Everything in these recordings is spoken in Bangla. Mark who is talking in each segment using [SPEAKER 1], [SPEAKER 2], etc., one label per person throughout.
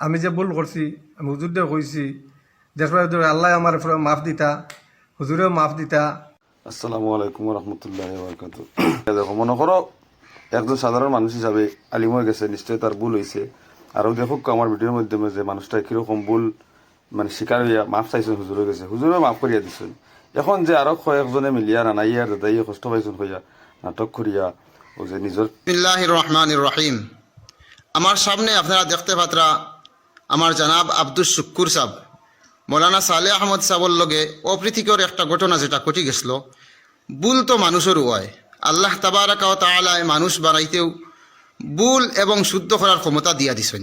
[SPEAKER 1] আমি যে ভুল করছি আমি হুজুরকে কইছি দেশবাই আল্লাহ আমার মাফ দিতা, হুজুরেও মাফ দিতা।
[SPEAKER 2] আসসালামু আলাইকুম রহমতুল্লাহ বরকাত। দেখো মনে করো একজন সাধারণ মানুষ হিসাবে আলিম হয়ে গেছে, নিশ্চয়ই তার ভুল হয়েছে। আরও দেখো আমার ভিডিওর মাধ্যমে যে মানুষটা কিরকম ভুল মানে শিকার হইয়া মাফ চাইছেন, হুজুর হয়ে গেছে, হুজুরে মাফ করিয়া দিচ্ছেন। এখন যে আরো কয়েকজনে মিলিয়া রানাইয়ার দাদাইয়ে কষ্ট পাইছেন হইয়া নাটক করিয়া ও যে নিজের
[SPEAKER 3] বিসমিল্লাহির রহমানির রহিম। আমার সামনে আপনারা দেখতে পাত্রা আমার জনাব আব্দুল শুক্কুর সাহেব মৌলানা সালে আহমদ সাহর লগে অপ্রীতিকর একটা ঘটনা যেটা ঘটে গেছিল। ভুল তো মানুষেরও হয়, আল্লাহ তাবারাকা ওয়া তাআলায় মানুষ বানাইতেও ভুল এবং শুদ্ধ করার ক্ষমতা দিয়া দিছেন।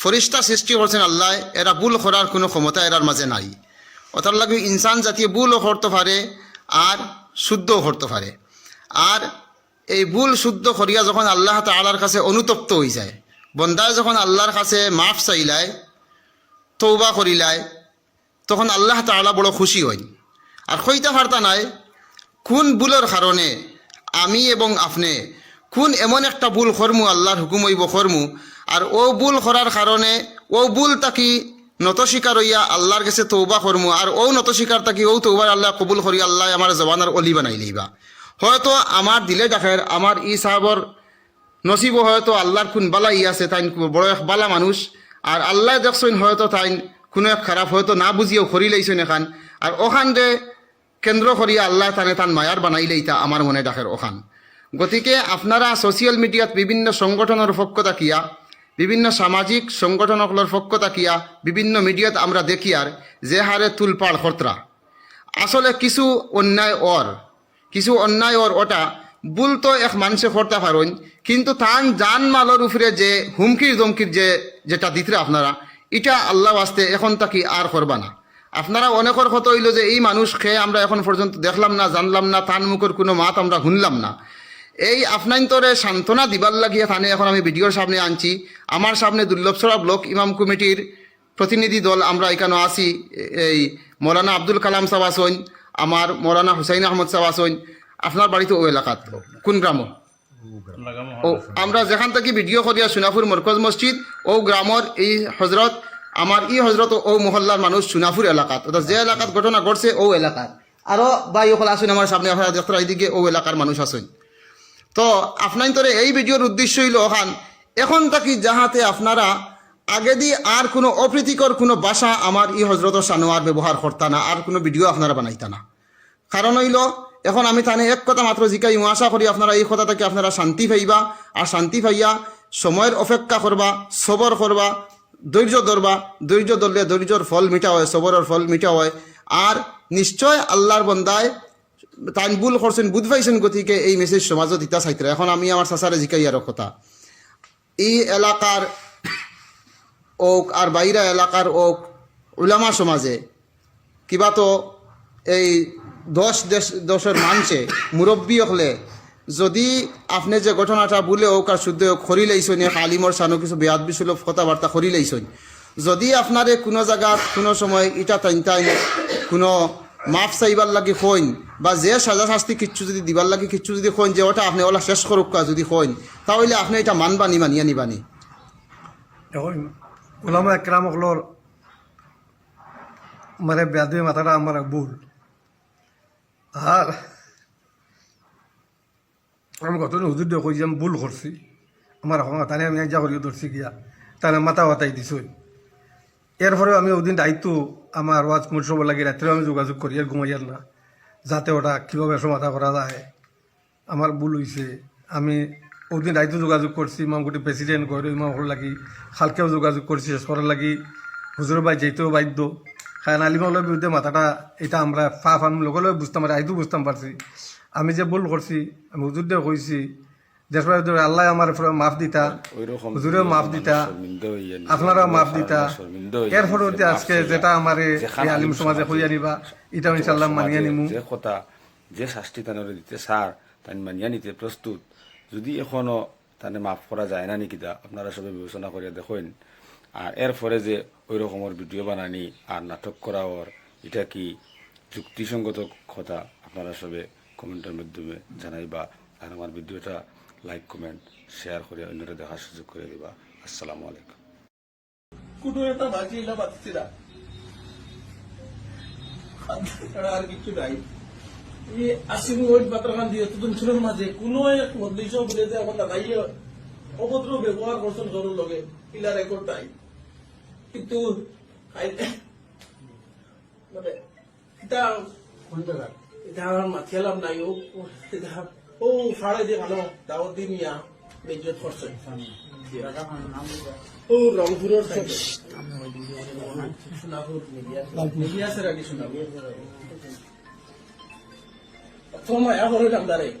[SPEAKER 3] ফরিস্তা সৃষ্টি করছেন আল্লাহ, এরা ভুল করার কোনো ক্ষমতা এরার মাঝে নাই। ওটার লাগে ইনসান জাতীয় ভুলও করতে পারে আর শুদ্ধও করতে পারে। আর এই ভুল শুদ্ধ করিয়া যখন আল্লাহ তাআলার কাছে অনুতপ্ত হয়ে যায়, বন্দায় যখন আল্লাহর কাছে মাফ চাইলায়, তৌবা করিলায়, তখন আল্লাহ তাআলা বড় খুশি হইন। আর হইতে পারতা নাই কোন ভুলের কারণে আমি এবং আপনি কোন এমন একটা ভুল করমু, আল্লাহর হুকুম হইব করমু, আর ও ভুল করার কারণে ও ভুল তাকি নত স্বীকার হইয়া আল্লাহর কাছে তৌবা করমু, আর ও নত স্বীকার তাকি ও তৌবার আল্লাহ কবুল করি আল্লাহ আমার জবানের অলি বানাই লইবা। হয়তো আমার দিলে দেখের আমার ই সাহাবর নসিব হয়তো আল্লাহর কোন বালা ই আছে, তাই বড় এক বালা মানুষ, আর আল্লাহ দেখছেন হয়তো তাই কোনো এক খারাপ হয়তো না বুঝিয়েও খরি লাইছেন এখান, আর ওখান রে কেন্দ্র করিয়া আল্লাহ তানে তান মায়ার বানাই লইতা আমার মনে দেখের ওখান। গতিকে আপনারা সোশিয়াল মিডিয়াত বিভিন্ন সংগঠনের পক্ষ থাকিয়া, বিভিন্ন সামাজিক সংগঠনগুলোর পক্ষ থাকিয়া বিভিন্ন মিডিয়াত আমরা দেখি আর যে হারে তুলপাড় খরতরা, আসলে কিছু অন্যায় ওটা ভুল তো এক মানুষে করতে পারেন, কিন্তু তান জান মালের উপরে যে হুমকির দমকির যেটা দিতে আপনারা, এটা আল্লাহ আসতে এখন তাকি আর করবা না। আপনারা অনেকের কথা হইল যে এই মানুষ খেয়ে আমরা এখন পর্যন্ত দেখলাম না, জানলাম না, তান মুখের কোনো মাত আমরা শুনলাম না। এই আপনাইন্তরে সান্ত্বনা দিবার লাগিয়ে থানে এখন আমি ভিডিওর সামনে আনছি। আমার সামনে দুর্লভছড়া ব্লক ইমাম কমিটির প্রতিনিধি দল আমরা এখানে আসি। এই মৌলানা আব্দুল কালাম সাহেব আসইন, আমার মৌলানা হুসাইন আহমদ সাহেব আসইন। আপনার বাড়িতে ও এলাকাত কোন গ্রাম? ও আমরা যেখান থেকে ভিডিও করিয়া সোনাপুর মরকজ মসজিদ ও গ্রামর এই হজরত, আমার ই হজরত ও মহল্লার মানুষ সোনাপুর এলাকাত, অর্থাৎ যে এলাকাত ঘটনা ঘটছে ও এলাকার আরও বাই ওখানে আসুন আমার সামনে, আপনারা যাত্রা এইদিকে ও এলাকার মানুষ আসুন। তো আপনার তোরে এই ভিডিওর উদ্দেশ্য হইল ওখান এখন থাকি যাহাতে আপনারা আগে দিয়ে আর কোনো অপ্রীতিকর কোনো ভাষা আমার ই হজরত সানোয়ার ব্যবহার করতা না, আর কোনো ভিডিও আপনারা বানাইতা না। কারণ হইল এখন আমি তানে এক কথা মাত্র জিকাই আশা করি আপনারা এই কথা থেকে আপনারা শান্তি পাইবা, আর শান্তি পাইয়া সময়ের অপেক্ষা করবা, সবর করবা, ধৈর্য ধরবা। ধৈর্য ধরলে ধৈর্যর ফল মিঠা হয়, সবরের ফল মিঠা হয়। আর নিশ্চয় আল্লাহর বন্দায় তাই ভুল করছেন, বুঝ পাইছেন, গতিকে এই মেসেজ সমাজও দিতা চাইতে। এখন আমি আমার চাচারে জিকাই আরো কথা, এই এলাকার ওক আর বাইরা এলাকার ওক উলামা সমাজে কিবা তো এই দশের মানুষে মুরব্বী হলে যদি আপনি যে ঘটনাটা বলে ওক আর শুদ্ধ খরি লাইছেন, আলিমর সানো কিছু বেয়াদ বিসুলভ কথাবার্তা খরি লাইছেন, যদি আপনারে কোনো জায়গার কোনো সময় এটা টাইন কোনো মাফ চাইবার লাগে হইন, বা যে সাজা শাস্তি কিচ্ছু যদি দিবার লাগে কিচ্ছু যদি হইন, যে ওটা আপনি ওলা শেষ করুক যদি হইন, তাহলে আপনি এটা মানবানি মানিয়া নিবানি।
[SPEAKER 1] এখন ওলামা একরাম হলোর মানে ব্যাধি মাথাটা আমার ভুল। আর আমি কত হুজুর দিয়ে কই যে আমি ভুল করছি, আমার তানে আমি যা করিও ধরছি গিয়া তাহলে মাথা বাতাই দিছই। এরপরেও আমি ওদিন দায়িত্ব আমার ওয়াজ মুসব লাগে, রাত্রেও আমি যোগাযোগ করি আর ঘুমাইয়ার না, যাতে ওটা কীভাবে সমাধা করা যায়। আমার ভুল হয়েছে, আমি ওদিন দায়িত্ব যোগাযোগ করছি ইমামগুটি প্রেসিডেন্ট করে ইমাম হল লাগি, খালকেও যোগাযোগ করছি শেষ করার লাগি, হুজুর ভাই যেতেও বাধ্য। খান আলিমালের বিরুদ্ধে মাথাটা এটা আমরা ফান লগে বুঝতাম পারি, আইতো বুঝতাম পারছি আমি যে ভুল করছি। আমি হুজুর দিয়ে কইছি দেশবাই আল্লাহ আমার মাফ দিতা, হুজুরেও মাফ দিতা, আপনারাও মাফ দিতা। এর ফলে আজকে যেটা আমার আলিম সমাজে হইয়া নিবা, এটা ইনশাল্লাহ মানিয়ে নিমু।
[SPEAKER 2] যে কথা যে শাস্তি তানের দিতে সার তাই মানিয়া নিতে প্রস্তুত, যদি এখনো তানে মাফ করা যায় না নিকিতা আপনারা সবাই বিবেচনা করিয়া দেখেন। আর এর ফলে যে ওই রকমের ভিডিও বানানি আর নাটক করা ওর এটা কি যুক্তিসঙ্গত কথা, আপনারা সবে কমেন্টের মাধ্যমে জানাইবা। আর আমার ভিডিওটা লাইক কমেন্ট শেয়ার করে অন্যরা দেখার সুযোগ করে দিবা। আসসালামু আলাইকুম।
[SPEAKER 4] কোনো একটা বাকি এলা পাচ্ছি না ছাড়া আর কিছু নাই। এই 80 মিনিট বাতরাখান দিয়ে তো ছিলেন মাঝে কোনো এক মধ্যে বলে যে আমার দাদাই অভদ্র ব্যবহার করছেন জরুর লগে পিলা রেকর্ড নাই, কিন্তু মানে এটা এটা আমার মাথিয়ালাম নাই। ও সাড়ে দিয়ে ভালো দাওয়াত দিয়ে নিয়া বেজত করছে ও রংপুরের সোনাপুর মিডিয়া সে রাখি সোনাপুর তোমায় এখন দাঁড়াই